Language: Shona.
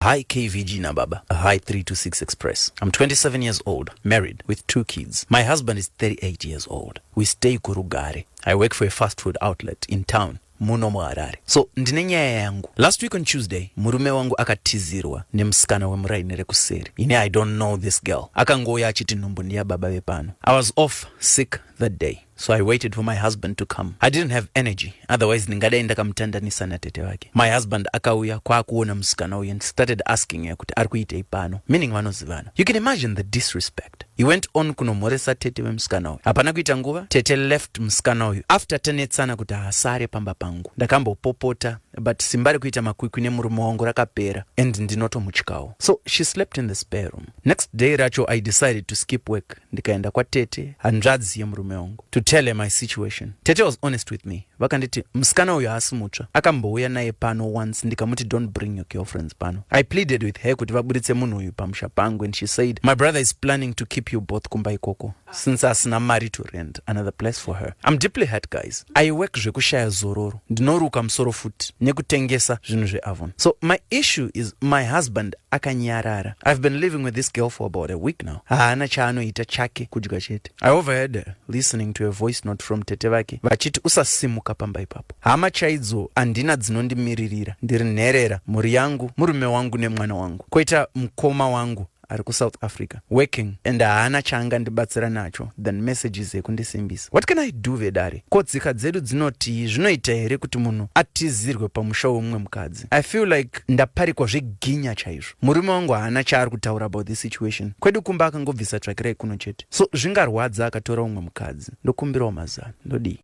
Hi KVG Baba, hi 326 Express. I'm 27 years old, married with 2 kids. My husband is 38 years old. We stay Rugare. I work for a fast food outlet in town. Muno Harare. So ndine nyaya yangu. Last week on Tuesday, Murume wangu akatizirwa mskana wemuraini rekuseri. I don't know this girl. Akangouya achiti nhumbu vepano. I was off sick that day, so I waited for my husband to come. I didn't have energy, otherwise ndingadai ndakamutandanisa na tete vake. My husband akauya kwaukona mskana and started asking her kuti urikuitei pano, meaning vanozivana. You can imagine the disrespect. He went on kunomhoresa tete vemskana. Hapana kuita nguva, tete left mskana after tanetsana kuti hasare pamba pangu. Ndakambopopota, but simbari kuita makwikwi nemurume wangu rakapera, and ndinotomutyawo. So she slept in the spare room. Next day racho I decided to skip work. Ndikaenda kwa tete hanzvadzi yemurume wangu to tell her my situation. Tete was honest with me. Vakanditi mskana uyu haasi mutsva, akambouya naye pano once, ndikamuti don't bring your girlfriends pano. I pleaded with her kuti vaburitse munhu uyu pamusha pangu, and she said my brother is planning to keep you both kumba ikoko since asina mari to rent another place for her. I'm deeply hurt guys. I work zvekushaya zororo, ndinoruka musoro futi nekutengesa zvinhu zveavon. So my issue is my husband akanyarara. I've been living with this girl for about a week now. Haana chaanoita chake kudya chete. I overheard her listening to a voice note from tete vake vachiti usasimuka pamba ipapo. Hama chaidzo andina dzinondimiririra, ndiri nherera, mhuri yangu, murume wangu nemwana wangu, koita mukoma wangu ari South Africa working, and haana chaangandibatsira nacho than messages ekundisimbisa. What can I do vedare? Kodzika dzedu dzinoti zvinoita here kuti munhu atizirwe pamusha womumwe mukadzi. I feel like ndaparikwa zveginya chaizvo. Murume wangu haana chaari kutaura about this situation. Kwedu kumba akangobvisa tsvakira ikuno chete, so zvingarwadza akatora umwe mukadzi. Ndokumbirawo mazano, ndodii.